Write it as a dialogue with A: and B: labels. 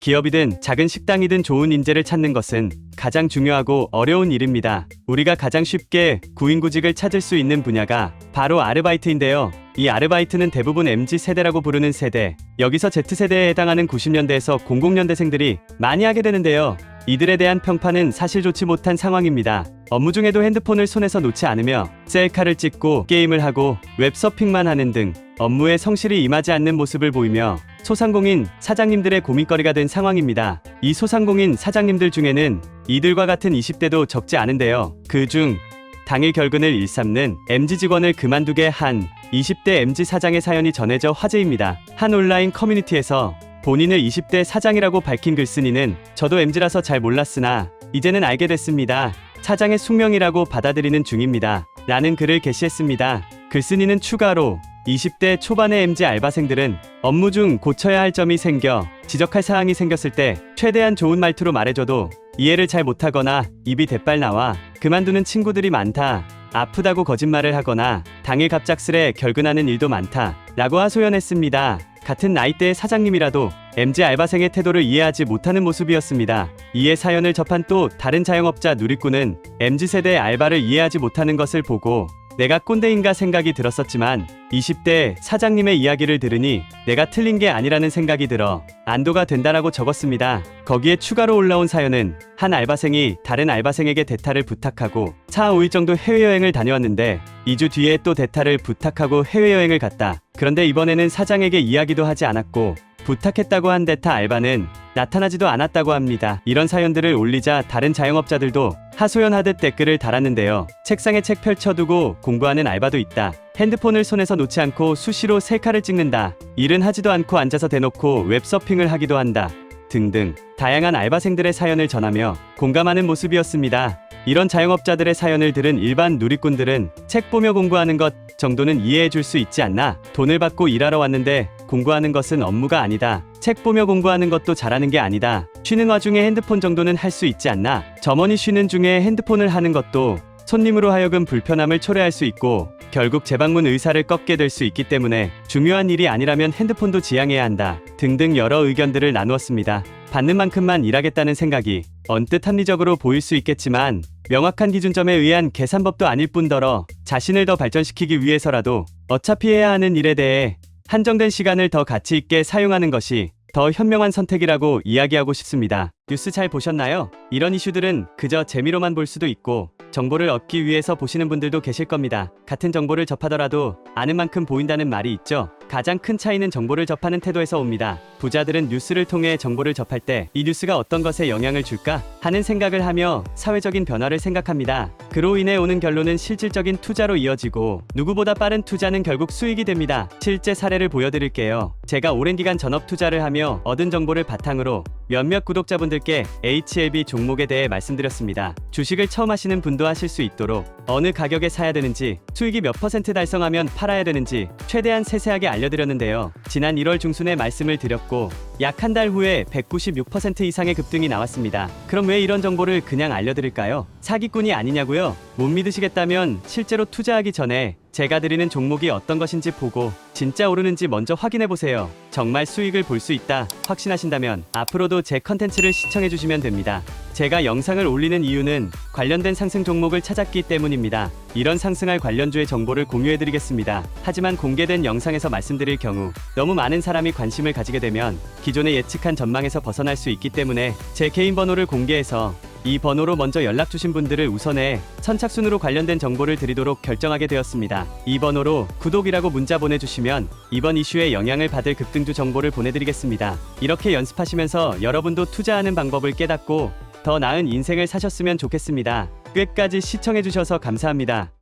A: 기업이든 작은 식당이든 좋은 인재를 찾는 것은 가장 중요하고 어려운 일입니다. 우리가 가장 쉽게 구인구직을 찾을 수 있는 분야가 바로 아르바이트인데요. 이 아르바이트는 대부분 MZ세대라고 부르는 세대, 여기서 Z세대에 해당하는 90년대에서 00년대생들이 많이 하게 되는데요. 이들에 대한 평판은 사실 좋지 못한 상황입니다. 업무 중에도 핸드폰을 손에서 놓지 않으며 셀카를 찍고 게임을 하고 웹서핑만 하는 등 업무에 성실히 임하지 않는 모습을 보이며 소상공인 사장님들의 고민거리가 된 상황입니다. 이 소상공인 사장님들 중에는 이들과 같은 20대도 적지 않은데요. 그중 당일 결근을 일삼는 MZ 직원을 그만두게 한 20대 MZ 사장의 사연이 전해져 화제입니다. 한 온라인 커뮤니티에서 본인을 20대 사장이라고 밝힌 글쓴이는 저도 MZ라서 잘 몰랐으나 이제는 알게 됐습니다. 사장의 숙명이라고 받아들이는 중입니다. 라는 글을 게시했습니다. 글쓴이는 추가로 20대 초반의 MZ 알바생들은 업무 중 고쳐야 할 점이 생겨 지적할 사항이 생겼을 때 최대한 좋은 말투로 말해줘도 이해를 잘 못하거나 입이 대빨 나와 그만두는 친구들이 많다. 아프다고 거짓말을 하거나 당일 갑작스레 결근하는 일도 많다. 라고 하소연했습니다. 같은 나이대의 사장님이라도 MZ 알바생의 태도를 이해하지 못하는 모습이었습니다. 이에 사연을 접한 또 다른 자영업자 누리꾼은 MZ세대의 알바를 이해하지 못하는 것을 보고 내가 꼰대인가 생각이 들었었지만 20대 사장님의 이야기를 들으니 내가 틀린 게 아니라는 생각이 들어 안도가 된다라고 적었습니다. 거기에 추가로 올라온 사연은 한 알바생이 다른 알바생에게 대타를 부탁하고 4, 5일 정도 해외여행을 다녀왔는데 2주 뒤에 또 대타를 부탁하고 해외여행을 갔다. 그런데 이번에는 사장에게 이야기도 하지 않았고 부탁했다고 한 대타 알바는 나타나지도 않았다고 합니다. 이런 사연들을 올리자 다른 자영업자들도 하소연하듯 댓글을 달았는데요. 책상에 책 펼쳐두고 공부하는 알바도 있다. 핸드폰을 손에서 놓지 않고 수시로 셀카를 찍는다. 일은 하지도 않고 앉아서 대놓고 웹서핑을 하기도 한다. 등등 다양한 알바생들의 사연을 전하며 공감하는 모습이었습니다. 이런 자영업자들의 사연을 들은 일반 누리꾼들은 책 보며 공부하는 것 정도는 이해해 줄 수 있지 않나? 돈을 받고 일하러 왔는데 공부하는 것은 업무가 아니다. 책 보며 공부하는 것도 잘하는 게 아니다. 쉬는 와중에 핸드폰 정도는 할 수 있지 않나? 점원이 쉬는 중에 핸드폰을 하는 것도 손님으로 하여금 불편함을 초래할 수 있고 결국 재방문 의사를 꺾게 될 수 있기 때문에 중요한 일이 아니라면 핸드폰도 지양해야 한다. 등등 여러 의견들을 나누었습니다. 받는 만큼만 일하겠다는 생각이 언뜻 합리적으로 보일 수 있겠지만 명확한 기준점에 의한 계산법도 아닐 뿐더러 자신을 더 발전시키기 위해서라도 어차피 해야 하는 일에 대해 한정된 시간을 더 가치 있게 사용하는 것이 더 현명한 선택이라고 이야기하고 싶습니다. 뉴스 잘 보셨나요? 이런 이슈들은 그저 재미로만 볼 수도 있고 정보를 얻기 위해서 보시는 분들도 계실 겁니다. 같은 정보를 접하더라도 아는 만큼 보인다는 말이 있죠. 가장 큰 차이는 정보를 접하는 태도에서 옵니다. 부자들은 뉴스를 통해 정보를 접할 때 이 뉴스가 어떤 것에 영향을 줄까 하는 생각을 하며 사회적인 변화를 생각합니다. 그로 인해 오는 결론은 실질적인 투자로 이어지고 누구보다 빠른 투자는 결국 수익이 됩니다. 실제 사례를 보여드릴게요. 제가 오랜 기간 전업 투자를 하며 얻은 정보를 바탕으로 몇몇 구독자분들께 HLB 종목에 대해 말씀드렸습니다. 주식을 처음 하시는 분도 하실 수 있도록 어느 가격에 사야 되는지, 수익이 몇 % 달성하면 팔아야 되는지 최대한 세세하게 알려드렸는데요. 지난 1월 중순에 말씀을 드렸고 약 한 달 후에 196% 이상의 급등이 나왔습니다. 그럼 왜 이런 정보를 그냥 알려드릴까요? 사기꾼이 아니냐고요? 못 믿으시겠다면 실제로 투자하기 전에 제가 드리는 종목이 어떤 것인지 보고 진짜 오르는지 먼저 확인해보세요. 정말 수익을 볼 수 있다 확신하신다면 앞으로도 제 컨텐츠를 시청해주시면 됩니다. 제가 영상을 올리는 이유는 관련된 상승 종목을 찾았기 때문입니다. 이런 상승할 관련주의 정보를 공유해드리겠습니다. 하지만 공개된 영상에서 말씀드릴 경우 너무 많은 사람이 관심을 가지게 되면 기존에 예측한 전망에서 벗어날 수 있기 때문에 제 개인 번호를 공개해서 이 번호로 먼저 연락 주신 분들을 우선해 선착순으로 관련된 정보를 드리도록 결정하게 되었습니다. 이 번호로 구독이라고 문자 보내주시면 이번 이슈에 영향을 받을 급등주 정보를 보내드리겠습니다. 이렇게 연습하시면서 여러분도 투자하는 방법을 깨닫고 더 나은 인생을 사셨으면 좋겠습니다. 끝까지 시청해주셔서 감사합니다.